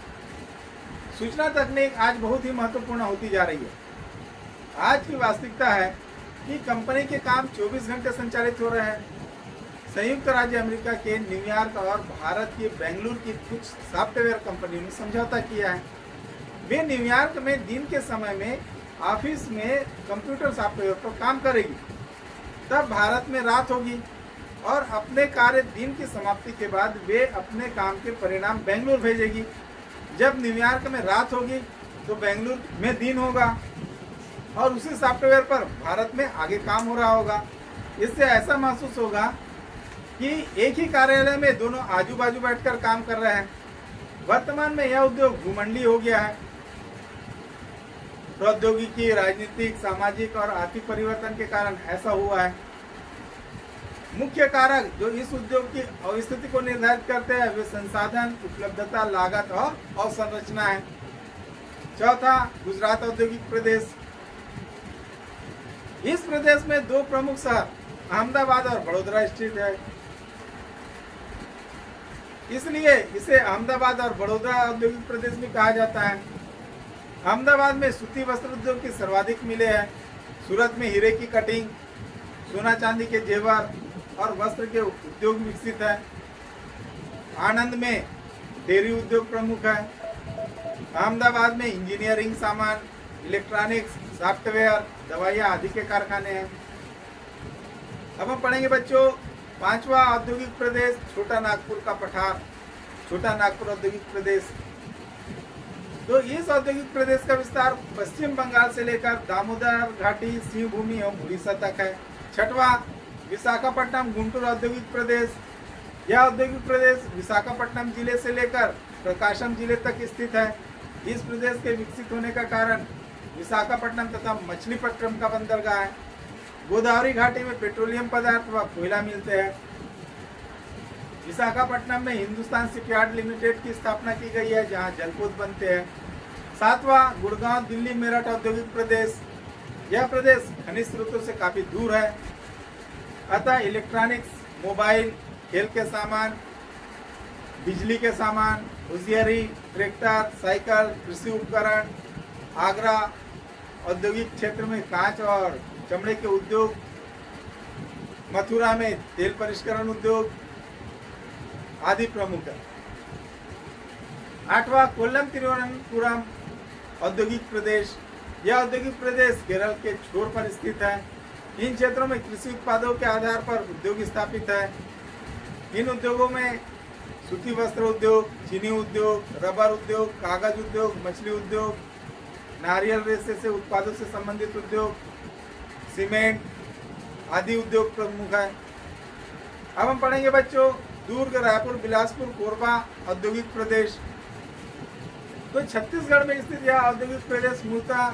सूचना तकनीक आज बहुत ही महत्वपूर्ण होती जा रही है। आज की वास्तविकता है कि कंपनी के काम 24 घंटे संचालित हो रहे हैं। संयुक्त राज्य अमेरिका के न्यूयॉर्क और भारत के बेंगलुरु की कुछ सॉफ्टवेयर कंपनियों ने समझौता किया है। वे न्यूयॉर्क में दिन के समय में ऑफिस में कंप्यूटर सॉफ्टवेयर पर काम करेगी, तब भारत में रात होगी और अपने कार्य दिन की समाप्ति के बाद वे अपने काम के परिणाम बेंगलुरु भेजेगी। जब न्यूयॉर्क में रात होगी तो बेंगलुरु में दिन होगा और उसी सॉफ्टवेयर पर भारत में आगे काम हो रहा होगा। इससे ऐसा महसूस होगा कि एक ही कार्यालय में दोनों आजू बाजू बैठकर काम कर रहे हैं। वर्तमान में यह उद्योग भूमंडलीय हो गया है। प्रौद्योगिकी, राजनीतिक, सामाजिक और आर्थिक परिवर्तन के कारण ऐसा हुआ है। मुख्य कारक जो इस उद्योग की अवस्थिति को निर्धारित करते हैं वे संसाधन, उपलब्धता, लागत और अवसंरचना है। चौथा, गुजरात औद्योगिक प्रदेश। इस प्रदेश में दो प्रमुख शहर अहमदाबाद और वडोदरा स्थित है, इसलिए इसे अहमदाबाद और वडोदरा औद्योगिक प्रदेश भी कहा जाता है। अहमदाबाद में सूती वस्त्र उद्योग की सर्वाधिक मिलें हैं। सूरत में हीरे की कटिंग, सोना चांदी के जेवर और वस्त्र के उद्योग विकसित है। आनंद में डेयरी उद्योग प्रमुख है। अहमदाबाद में इंजीनियरिंग सामान, इलेक्ट्रॉनिक्स, सॉफ्टवेयर, दवाइयाँ आदि के कारखाने हैं। अब हम पढ़ेंगे बच्चों पांचवा औद्योगिक प्रदेश छोटा नागपुर का पठार, छोटा नागपुर औद्योगिक प्रदेश। तो इस औद्योगिक प्रदेश का विस्तार पश्चिम बंगाल से लेकर दामोदर घाटी, सिंहभूमि और उड़ीसा तक है। छठवा, विशाखापट्टनम गुंटूर औद्योगिक प्रदेश। यह औद्योगिक प्रदेश विशाखापट्टनम जिले से लेकर प्रकाशम जिले तक स्थित है। इस प्रदेश के विकसित होने का कारण विशाखापट्टनम तथा मछलीपट्टनम का बंदरगाह है। गोदावरी घाटी में पेट्रोलियम पदार्थ व कोयला मिलते हैं। विशाखापट्टनम में हिंदुस्तान शिपयार्ड लिमिटेड की स्थापना की गई है, जहां जलपोत बनते हैं। सातवां, गुड़गांव दिल्ली मेरठ औद्योगिक प्रदेश। यह प्रदेश खनिज स्रोतों से काफी दूर है, अतः इलेक्ट्रॉनिक्स, मोबाइल, खेल के सामान, बिजली के सामान, होशियारी, ट्रैक्टर, साइकिल, कृषि उपकरण, आगरा औद्योगिक क्षेत्र में कांच और चमड़े के उद्योग, मथुरा में तेल परिष्करण उद्योग आदि प्रमुख है। आठवां, कोल्लम तिरुवनंतपुरम औद्योगिक प्रदेश। यह औद्योगिक प्रदेश केरल के छोर पर स्थित है। इन क्षेत्रों में कृषि उत्पादों के आधार पर उद्योग स्थापित है। इन उद्योगों में सूती वस्त्र उद्योग, चीनी उद्योग, रबर उद्योग, कागज उद्योग, मछली उद्योग, नारियल रेशे से उत्पादों से संबंधित उद्योग, सीमेंट आदि उद्योग प्रमुख है। अब हम पढ़ेंगे बच्चों दुर्ग, रायपुर, बिलासपुर, कोरबा औद्योगिक प्रदेश। तो छत्तीसगढ़ में स्थित यह औद्योगिक प्रदेश मूलतः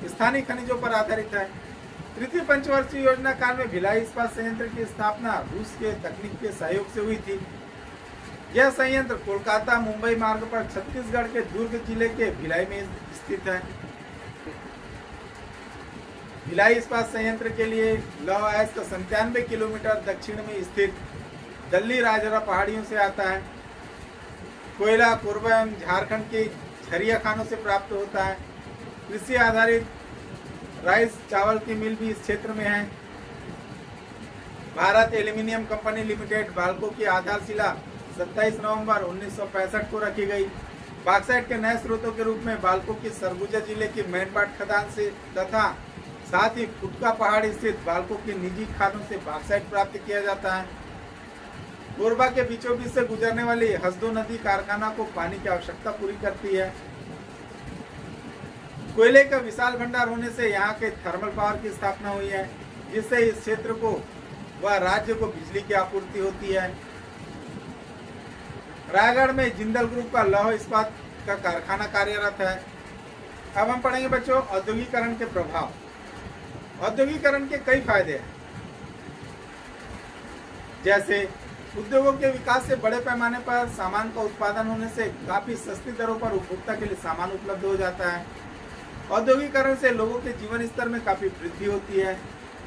स्थानीय खनिजों पर आधारित है। तृतीय पंचवर्षीय योजना काल में भिलाई इस्पात संयंत्र की स्थापना रूस के तकनीक के सहयोग से हुई थी। यह संयंत्र कोलकाता मुंबई मार्ग पर छत्तीसगढ़ के दुर्ग जिले के भिलाई में स्थित है। भिलाई इस्पात संयंत्र के लिए लौह अयस्क 97 किलोमीटर दक्षिण में स्थित दल्ली राजरा पहाड़ियों से आता है। कोयला कोरबा एवं झारखंड की झरिया खानों से प्राप्त होता है। कृषि आधारित राइस चावल की मिल भी इस क्षेत्र में है। Bharat aluminium company limited Balco की आधारशिला 27 नवंबर 1965 को रखी गई। बॉक्साइट के नए स्रोतों के रूप में बाल्को की सरगुजा जिले की मैनबाट खदान से तथा साथ ही फुटका पहाड़ स्थित बाल्को की निजी खानों से बॉक्साइट प्राप्त किया जाता है। कोरबा के बीचों बीच से गुजरने वाली हसदो नदी कारखाना को पानी की आवश्यकता पूरी करती है। कोयले का विशाल भंडार होने से यहाँ के थर्मल पावर की स्थापना हुई है, जिससे इस क्षेत्र को व राज्य को बिजली की आपूर्ति होती है। रायगढ़ में जिंदल ग्रुप का लौह इस्पात का कारखाना कार्यरत है। अब हम पढ़ेंगे बच्चों औद्योगिकरण के प्रभाव। औद्योगिकरण के कई फायदे हैं, जैसे उद्योगों के विकास से बड़े पैमाने पर सामान का उत्पादन होने से काफी सस्ती दरों पर उपभोक्ता के लिए सामान उपलब्ध हो जाता है। औद्योगिकरण से लोगों के जीवन स्तर में काफी वृद्धि होती है।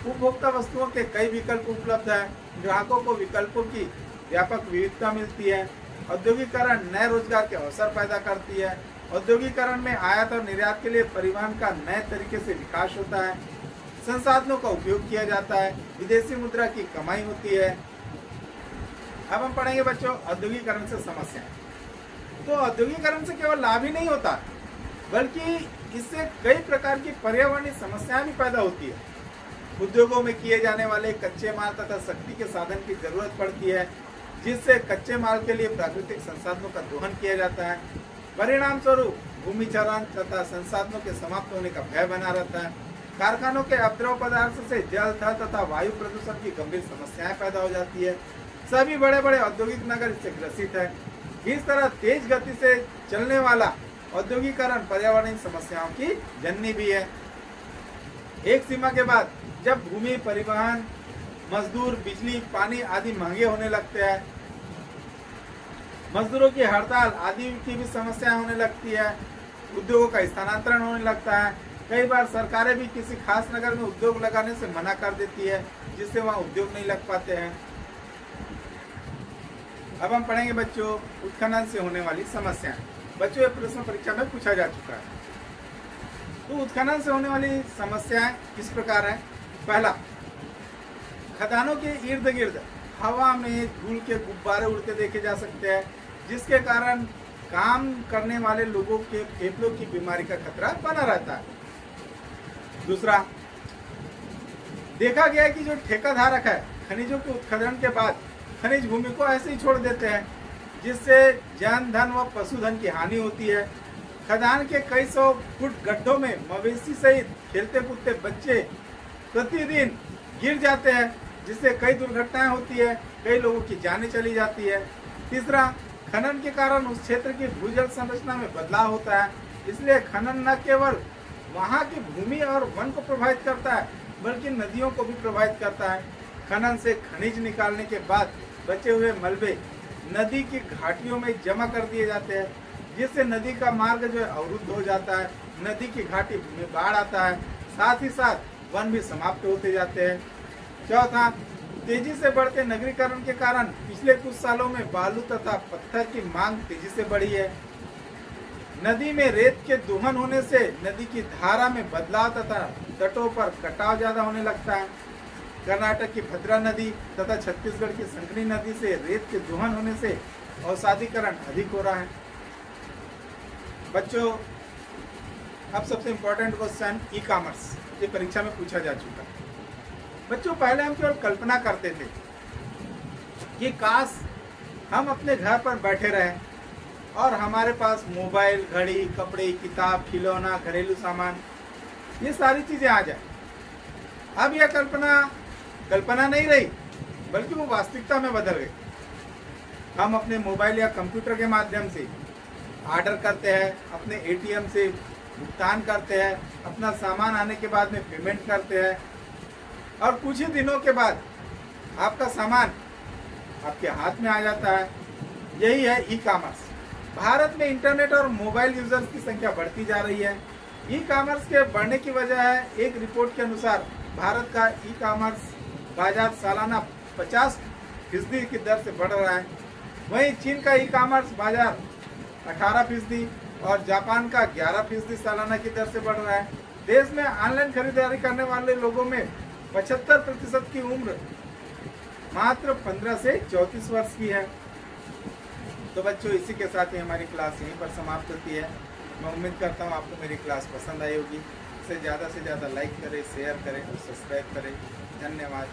उपभोक्ता वस्तुओं के कई विकल्प उपलब्ध है। ग्राहकों को विकल्पों की व्यापक विविधता मिलती है। औद्योगिकरण नए रोजगार के अवसर पैदा करती है। औद्योगिकरण में आयात और निर्यात के लिए परिवहन का नए तरीके से विकास होता है। संसाधनों का उपयोग किया जाता है। विदेशी मुद्रा की कमाई होती है। अब हम पढ़ेंगे बच्चों औद्योगिकरण से समस्याएं। तो औद्योगिकरण से केवल लाभ ही नहीं होता, बल्कि इससे कई प्रकार की पर्यावरणीय समस्याएं भी पैदा होती है। उद्योगों में किए जाने वाले कच्चे माल तथा शक्ति के साधन की जरूरत पड़ती है, जिससे कच्चे माल के लिए प्राकृतिक संसाधनों का दोहन किया जाता है। परिणाम स्वरूप भूमिचरण तथा संसाधनों के समाप्त होने का भय बना रहता है। कारखानों के अपद्रव पदार्थ से जल, थल तथा वायु प्रदूषण की गंभीर समस्याएं पैदा हो जाती है। सभी बड़े बड़े औद्योगिक नगर इससे ग्रसित है। इस तरह तेज गति से चलने वाला औद्योगिकरण पर्यावरणीय समस्याओं की जननी भी है। एक सीमा के बाद जब भूमि, परिवहन, मजदूर, बिजली, पानी आदि महंगे होने लगते हैं, मजदूरों की हड़ताल आदि की भी समस्या होने लगती है, उद्योगों का स्थानांतरण होने लगता है। कई बार सरकारें भी किसी खास नगर में उद्योग लगाने से मना कर देती है, जिससे वहाँ उद्योग नहीं लग पाते हैं। अब हम पढ़ेंगे बच्चों उत्खनन से होने वाली समस्याएं। बच्चों ये प्रश्न परीक्षा में पूछा जा चुका है। तो उत्खनन से होने वाली समस्याएं किस प्रकार है। पहला, खदानों के इर्द गिर्द हवा में धूल के गुब्बारे उड़ते देखे जा सकते हैं, जिसके कारण काम करने वाले लोगों के फेफड़ों की बीमारी का खतरा बना रहता है। दूसरा, देखा गया है कि जो ठेकाधारक है खनिजों के उत्खनन के बाद खनिज भूमि को ऐसे ही छोड़ देते हैं, जिससे जन धन व पशुधन की हानि होती है। खदान के कई सौ फुट गड्ढों में मवेशी सहित खेलते कूदते बच्चे प्रतिदिन गिर जाते हैं, जिससे कई दुर्घटनाएं होती है, कई लोगों की जानें चली जाती है। तीसरा, खनन के कारण उस क्षेत्र की भूजल संरचना में बदलाव होता है, इसलिए खनन न केवल वहाँ की भूमि और वन को प्रभावित करता है, बल्कि नदियों को भी प्रभावित करता है। खनन से खनिज निकालने के बाद बचे हुए मलबे नदी की घाटियों में जमा कर दिए जाते हैं, जिससे नदी का मार्ग जो है अवरुद्ध हो जाता है, नदी की घाटी में बाढ़ आता है, साथ ही साथ वन भी समाप्त होते जाते हैं। चौथा, तेजी से बढ़ते नगरीकरण के कारण पिछले कुछ सालों में बालू तथा पत्थर की मांग तेजी से बढ़ी है। नदी में रेत के दोहन होने से नदी की धारा में बदलाव तथा तटों पर कटाव ज्यादा होने लगता है। कर्नाटक की भद्रा नदी तथा छत्तीसगढ़ की संकनी नदी से रेत के दोहन होने से अवसादीकरण अधिक हो रहा है। बच्चों, अब सबसे इम्पोर्टेंट क्वेश्चन ई कॉमर्स, ये परीक्षा में पूछा जा चुका है। बच्चों, पहले हम केवल कल्पना करते थे कि काश हम अपने घर पर बैठे रहें और हमारे पास मोबाइल, घड़ी, कपड़े, किताब, खिलौना, घरेलू सामान, ये सारी चीजें आ जाए। अब यह कल्पना नहीं रही, बल्कि वो वास्तविकता में बदल गई। हम अपने मोबाइल या कंप्यूटर के माध्यम से ऑर्डर करते हैं, अपने एटीएम से भुगतान करते हैं, अपना सामान आने के बाद में पेमेंट करते हैं, और कुछ ही दिनों के बाद आपका सामान आपके हाथ में आ जाता है। यही है ई कॉमर्स। भारत में इंटरनेट और मोबाइल यूजर्स की संख्या बढ़ती जा रही है। ई कॉमर्स के बढ़ने की वजह है, एक रिपोर्ट के अनुसार भारत का ई कॉमर्स बाजार सालाना 50% की दर से बढ़ रहा है। वहीं चीन का ई कॉमर्स बाजार 18% और जापान का 11% सालाना की दर से बढ़ रहा है। देश में ऑनलाइन खरीदारी करने वाले लोगों में 75% की उम्र मात्र 15 से 34 वर्ष की है। तो बच्चों, इसी के साथ ही हमारी क्लास यहीं पर समाप्त होती है। मैं उम्मीद करता हूँ आपको मेरी क्लास पसंद आई होगी। इसे ज़्यादा से ज़्यादा लाइक करें, शेयर करें और सब्सक्राइब करें। धन्यवाद।